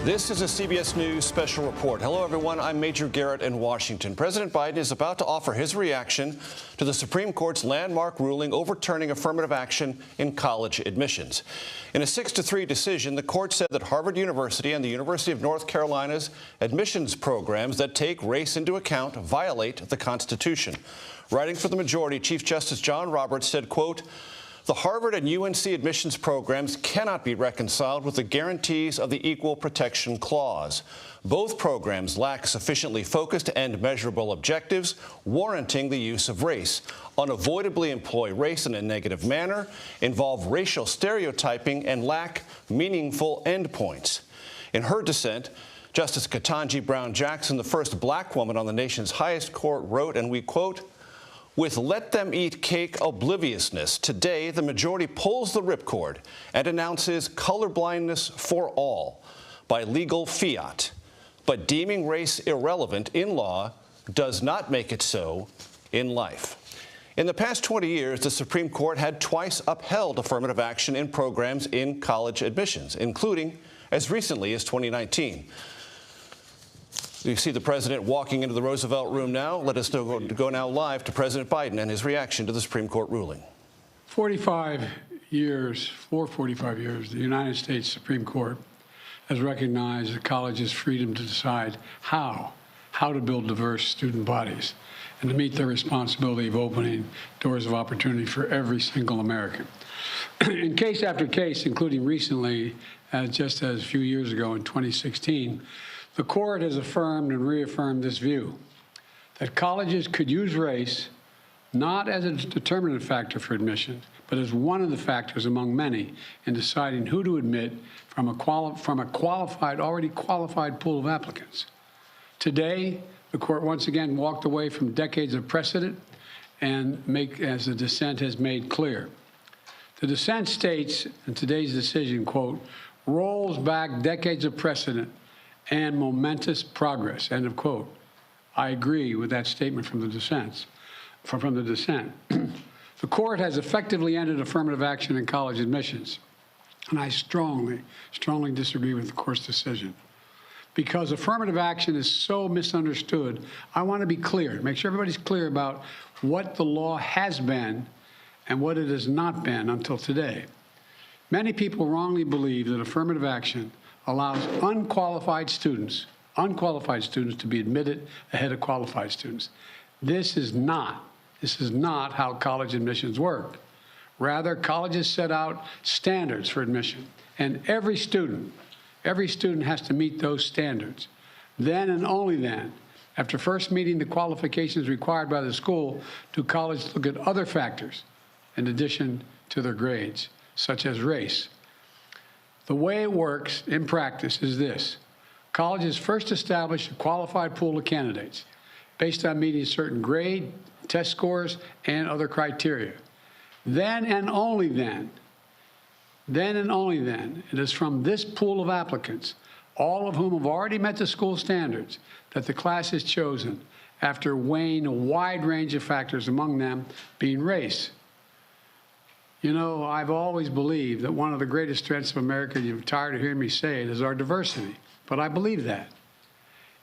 This is a CBS News special report. Hello, everyone. I'm Major Garrett in Washington. President Biden is about to offer his reaction to the Supreme Court's landmark ruling overturning affirmative action in college admissions. In a 6-3 decision, the court said that Harvard University and the University of North Carolina's admissions programs that take race into account violate the Constitution. Writing for the majority, Chief Justice John Roberts said, quote, "The Harvard and UNC admissions programs cannot be reconciled with the guarantees of the Equal Protection Clause. Both programs lack sufficiently focused and measurable objectives, warranting the use of race, unavoidably employ race in a negative manner, involve racial stereotyping, and lack meaningful endpoints." In her dissent, Justice Ketanji Brown Jackson, the first black woman on the nation's highest court, wrote, and we quote, "With let them eat cake obliviousness, today the majority pulls the ripcord and announces colorblindness for all by legal fiat. But deeming race irrelevant in law does not make it so in life." In the past 20 years, the Supreme Court had twice upheld affirmative action in programs in college admissions, including as recently as 2019. You see the president walking into the Roosevelt Room now. Let us go now live to President Biden and his reaction to the Supreme Court ruling. 45 years, the United States Supreme Court has recognized the college's freedom to decide how to build diverse student bodies and to meet their responsibility of opening doors of opportunity for every single American. In case after case, including recently, just as a few years ago in 2016, the court has affirmed and reaffirmed this view, that colleges could use race not as a determinative factor for admission, but as one of the factors among many in deciding who to admit from a already qualified pool of applicants. Today, the court once again walked away from decades of precedent and as the dissent has made clear. The dissent states in today's decision, quote, "rolls back decades of precedent and momentous progress," end of quote. I agree with that statement from the dissent. The court has effectively ended affirmative action in college admissions, and I strongly disagree with the court's decision. Because affirmative action is so misunderstood, I want to be clear, make sure everybody's clear about what the law has been and what it has not been until today. Many people wrongly believe that affirmative action allows unqualified students to be admitted ahead of qualified students. This is not how college admissions work. Rather, colleges set out standards for admission, and every student has to meet those standards. Then and only then, after first meeting the qualifications required by the school, do colleges look at other factors in addition to their grades, such as race. The way it works in practice is this. Colleges first establish a qualified pool of candidates based on meeting certain grade, test scores, and other criteria. Then and only then, it is from this pool of applicants, all of whom have already met the school standards, that the class is chosen after weighing a wide range of factors, among them being race. You know, I've always believed that one of the greatest strengths of America, you're tired of hearing me say it, is our diversity. But I believe that.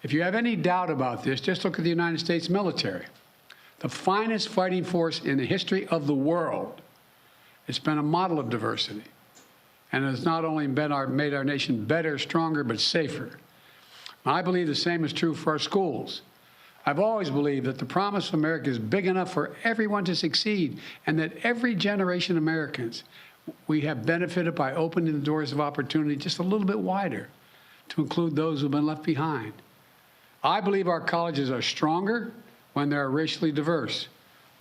If you have any doubt about this, just look at the United States military. The finest fighting force in the history of the world. It's been a model of diversity. And has not only made our nation better, stronger, but safer. I believe the same is true for our schools. I've always believed that the promise of America is big enough for everyone to succeed, and that every generation of Americans, we have benefited by opening the doors of opportunity just a little bit wider to include those who've been left behind. I believe our colleges are stronger when they're racially diverse.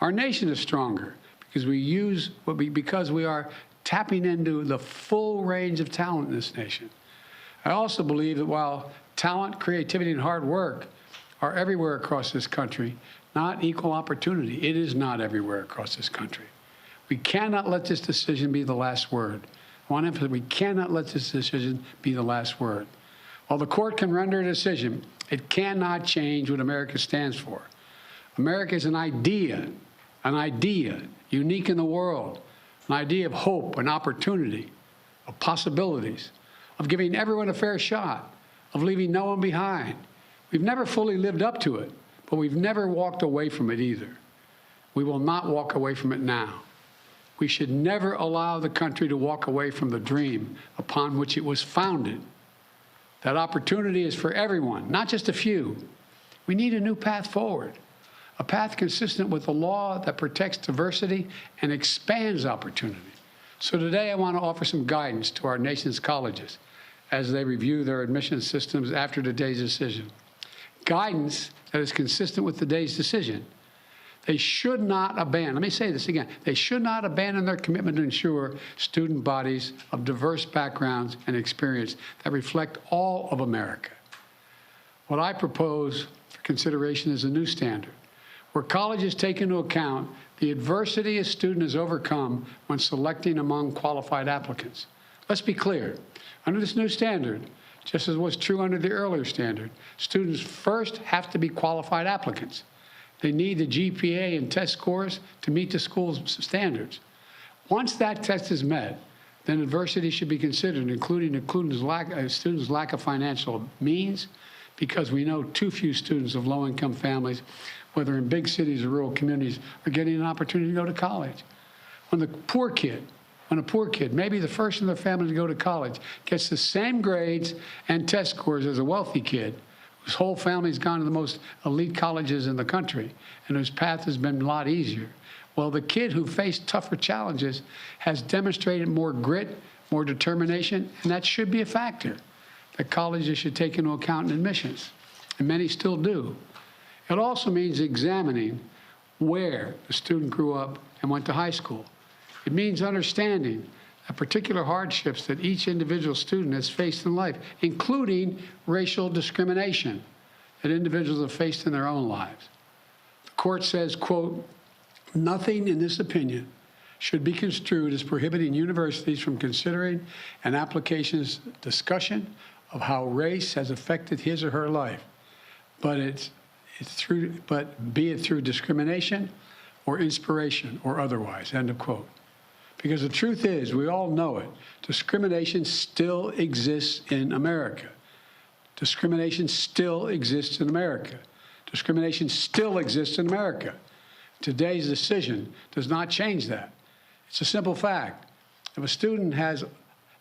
Our nation is stronger because we are tapping into the full range of talent in this nation. I also believe that while talent, creativity, and hard work are everywhere across this country, not equal opportunity. It is not everywhere across this country. We cannot let this decision be the last word. I want to emphasize, we cannot let this decision be the last word. While the court can render a decision, it cannot change what America stands for. America is an idea unique in the world, an idea of hope and opportunity, of possibilities, of giving everyone a fair shot, of leaving no one behind. We've never fully lived up to it, but we've never walked away from it either. We will not walk away from it now. We should never allow the country to walk away from the dream upon which it was founded. That opportunity is for everyone, not just a few. We need a new path forward, a path consistent with a law that protects diversity and expands opportunity. So today I want to offer some guidance to our nation's colleges as they review their admission systems after today's decision. Guidance that is consistent with today's decision. They should not abandon, let me say this again, they should not abandon their commitment to ensure student bodies of diverse backgrounds and experience that reflect all of America. What I propose for consideration is a new standard, where colleges take into account the adversity a student has overcome when selecting among qualified applicants. Let's be clear, under this new standard, just as was true under the earlier standard, students first have to be qualified applicants. They need the GPA and test scores to meet the school's standards. Once that test is met, then adversity should be considered, including students' lack of financial means, because we know too few students of low-income families, whether in big cities or rural communities, are getting an opportunity to go to college. When a poor kid, maybe the first in their family to go to college, gets the same grades and test scores as a wealthy kid, whose whole family's gone to the most elite colleges in the country and whose path has been a lot easier. Well, the kid who faced tougher challenges has demonstrated more grit, more determination, and that should be a factor that colleges should take into account in admissions, and many still do. It also means examining where the student grew up and went to high school. It means understanding the particular hardships that each individual student has faced in life, including racial discrimination that individuals have faced in their own lives. The court says, quote, nothing in this opinion should be construed as prohibiting universities from considering an application's discussion of how race has affected his or her life, but be it through discrimination or inspiration or otherwise, end of quote. Because the truth is, we all know it, discrimination still exists in America. Discrimination still exists in America. Discrimination still exists in America. Today's decision does not change that. It's a simple fact. If a student had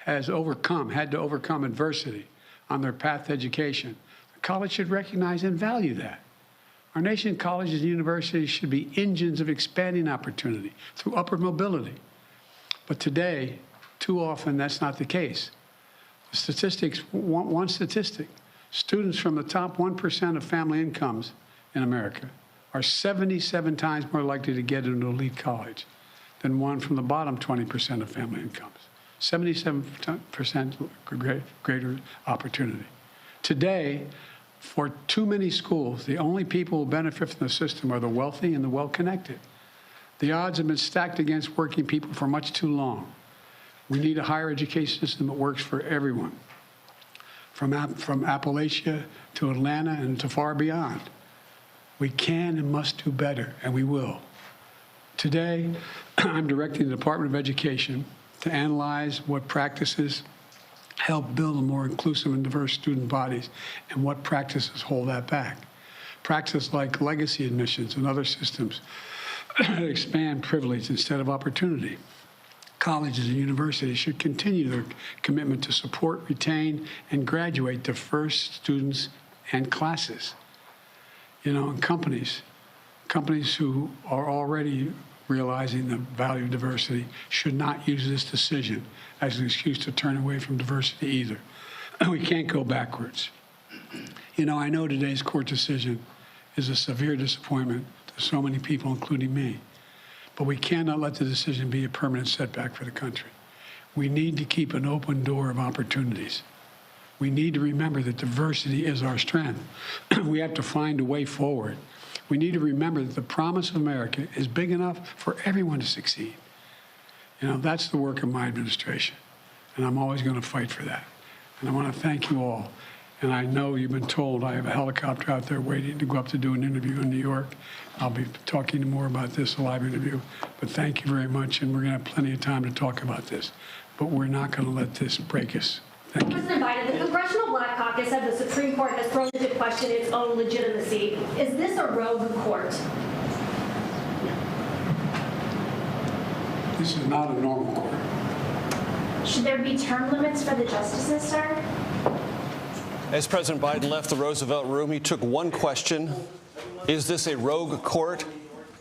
to overcome adversity on their path to education, the college should recognize and value that. Our nation's colleges and universities should be engines of expanding opportunity through upward mobility. But today, too often, that's not the case. The statistics, one statistic, students from the top 1% of family incomes in America are 77 times more likely to get into an elite college than one from the bottom 20% of family incomes. 77% greater opportunity. Today, for too many schools, the only people who benefit from the system are the wealthy and the well-connected. The odds have been stacked against working people for much too long. We need a higher education system that works for everyone, from Appalachia to Atlanta and to far beyond. We can and must do better, and we will. Today, I'm directing the Department of Education to analyze what practices help build a more inclusive and diverse student bodies and what practices hold that back. Practices like legacy admissions and other systems expand privilege instead of opportunity. Colleges and universities should continue their commitment to support, retain, and graduate diverse students and classes. And companies who are already realizing the value of diversity should not use this decision as an excuse to turn away from diversity either. We can't go backwards. I know today's court decision is a severe disappointment to so many people, including me. But we cannot let the decision be a permanent setback for the country. We need to keep an open door of opportunities. We need to remember that diversity is our strength. We have to find a way forward. We need to remember that the promise of America is big enough for everyone to succeed. That's the work of my administration, and I'm always going to fight for that. And I want to thank you all. And I know you've been told I have a helicopter out there waiting to go up to do an interview in New York. I'll be talking more about this, a live interview. But thank you very much, and we're going to have plenty of time to talk about this. But we're not going to let this break us. President Biden, the Congressional Black Caucus said the Supreme Court has thrown into question its own legitimacy. Is this a rogue court? This is not a normal court. Should there be term limits for the justices, sir? As President Biden left the Roosevelt room, he took one question. Is this a rogue court?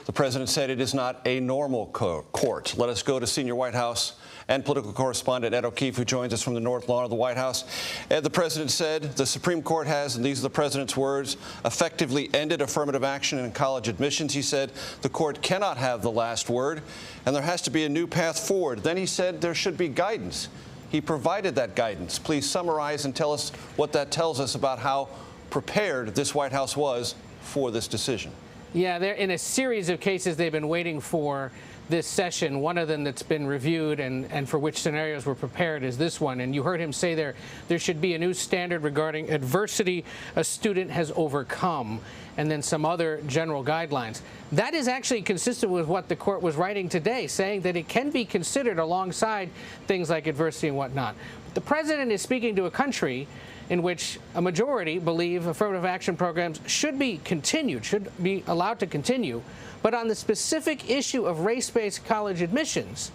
The president said it is not a normal court. Let us go to senior White House and political correspondent Ed O'Keefe, who joins us from the North Lawn of the White House. Ed, the president said the Supreme Court has, and these are the president's words, effectively ended affirmative action in college admissions. He said the court cannot have the last word, and there has to be a new path forward. Then he said there should be guidance. He provided that guidance. Please summarize and tell us what that tells us about how prepared this White House was for this decision. Yeah, they're in a series of cases they've been waiting for this session. One of them that's been reviewed and for which scenarios were prepared is this one. And you heard him say there should be a new standard regarding adversity a student has overcome, and then some other general guidelines. That is actually consistent with what the court was writing today, saying that it can be considered alongside things like adversity and whatnot. The president is speaking to a country in which a majority believe affirmative action programs should be continued, should be allowed to continue. But on the specific issue of race-based college admissions,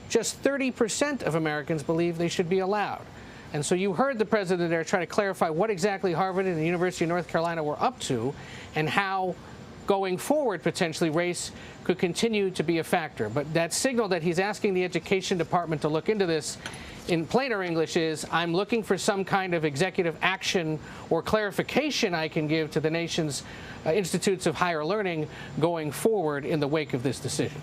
just 30% of Americans believe they should be allowed. And so you heard the president there try to clarify what exactly Harvard and the University of North Carolina were up to and how going forward, potentially, race could continue to be a factor. But that signal that he's asking the Education Department to look into this in plainer English is, I'm looking for some kind of executive action or clarification I can give to the nation's institutes of higher learning going forward in the wake of this decision.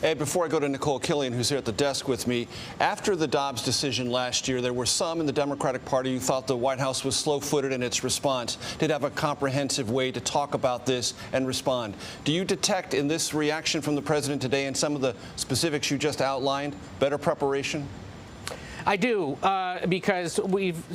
Ed, before I go to Nicole Killian, who's here at the desk with me, after the Dobbs decision last year, there were some in the Democratic Party who thought the White House was slow-footed in its response, did have a comprehensive way to talk about this and respond. Do you detect in this reaction from the president today and some of the specifics you just outlined better preparation? I do, because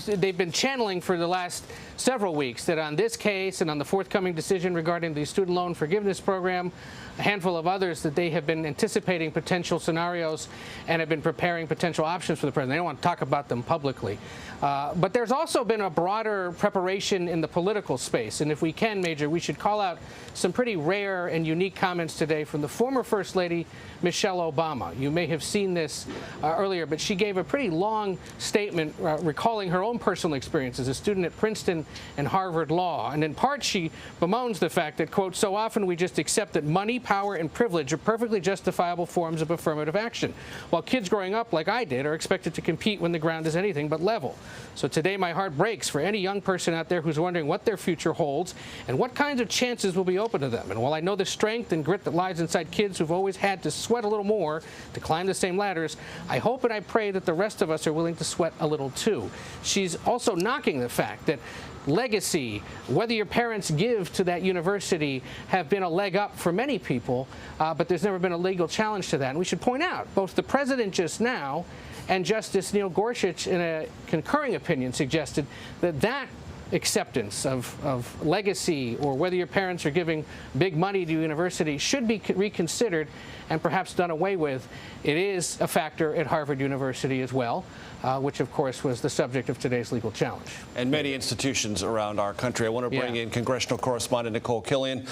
they've been channeling for the last several weeks that on this case and on the forthcoming decision regarding the student loan forgiveness program, a handful of others, that they have been anticipating potential scenarios and have been preparing potential options for the president. They don't want to talk about them publicly. But there's also been a broader preparation in the political space. And if we can, Major, we should call out some pretty rare and unique comments today from the former First Lady, Michelle Obama. You may have seen this earlier, but she gave a pretty long statement recalling her own personal experience as a student at Princeton and Harvard Law. And in part, she bemoans the fact that, quote, so often we just accept that money, power, and privilege are perfectly justifiable forms of affirmative action, while kids growing up like I did are expected to compete when the ground is anything but level. So today my heart breaks for any young person out there who's wondering what their future holds and what kinds of chances will be open to them. And while I know the strength and grit that lies inside kids who've always had to sweat a little more to climb the same ladders, I hope and I pray that the rest of us are willing to sweat a little too. She's also knocking the fact that legacy, whether your parents give to that university, have been a leg up for many people, but there's never been a legal challenge to that. And we should point out, both the president just now and Justice Neil Gorsuch, in a concurring opinion, suggested that that acceptance of legacy, or whether your parents are giving big money to university, should be reconsidered and perhaps done away with. It is a factor at Harvard University as well, which of course was the subject of today's legal challenge. And many institutions around our country. I want to bring in congressional correspondent Nicole Killian.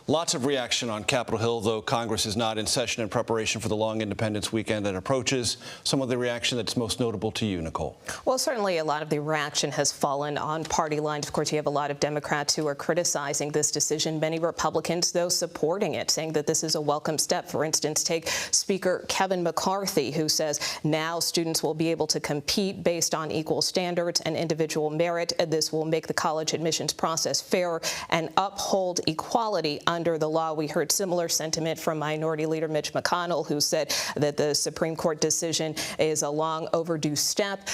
Lots of reaction on Capitol Hill, though Congress is not in session in preparation for the long Independence weekend that approaches. Some of the reaction that's most notable to you, Nicole? Well, certainly a lot of the reaction has fallen on party lines. Of course, you have a lot of Democrats who are criticizing this decision. Many Republicans, though, supporting it, saying that this is a welcome step. For instance, take Speaker Kevin McCarthy, who says now students will be able to compete based on equal standards and individual merit. This will make the college admissions process fair and uphold equality under the law. We heard similar sentiment from Minority Leader Mitch McConnell, who said that the Supreme Court decision is a long overdue step.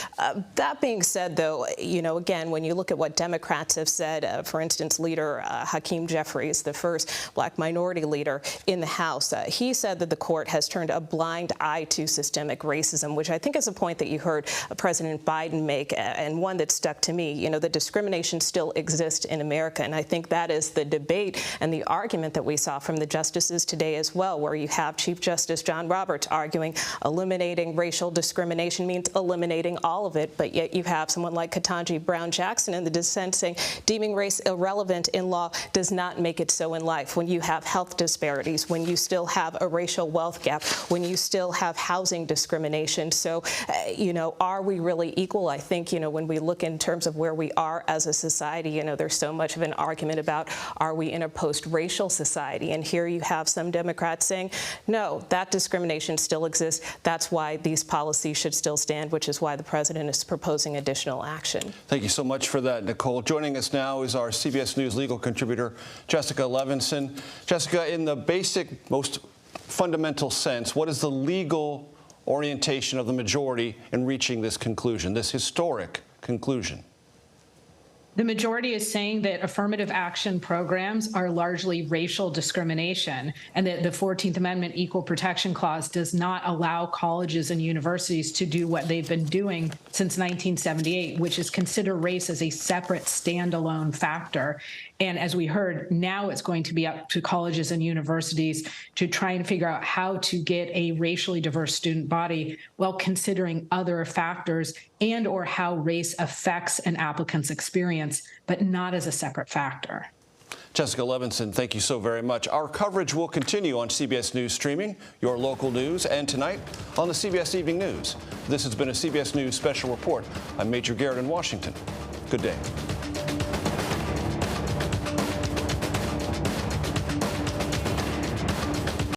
That being said, though, you know, again, when you look at what Democrats have said, for instance, Leader Hakeem Jeffries, the first black minority leader in the House, he said that the court has turned a blind eye to systemic racism, which I think is a point that you heard President Biden make, and one that stuck to me. You know, the discrimination still exists in America, and I think that is the debate and the argument argument that we saw from the justices today as well, where you have Chief Justice John Roberts arguing eliminating racial discrimination means eliminating all of it, but yet you have someone like Ketanji Brown Jackson in the dissent saying deeming race irrelevant in law does not make it so in life. When you have health disparities, when you still have a racial wealth gap, when you still have housing discrimination. So, are we really equal? I think, when we look in terms of where we are as a society, there's so much of an argument about are we in a post-racial society? And here you have some Democrats saying, no, that discrimination still exists. That's why these policies should still stand, which is why the president is proposing additional action. Thank you so much for that, Nicole. Joining us now is our CBS News legal contributor, Jessica Levinson. Jessica, in the basic, most fundamental sense, what is the legal orientation of the majority in reaching this conclusion, this historic conclusion? The majority is saying that affirmative action programs are largely racial discrimination, and that the 14th Amendment Equal Protection Clause does not allow colleges and universities to do what they've been doing since 1978, which is consider race as a separate standalone factor. And as we heard, now it's going to be up to colleges and universities to try and figure out how to get a racially diverse student body while considering other factors and or how race affects an applicant's experience, but not as a separate factor. Jessica Levinson, thank you so very much. Our coverage will continue on CBS News Streaming, your local news, and tonight on the CBS Evening News. This has been a CBS News Special Report. I'm Major Garrett in Washington. Good day.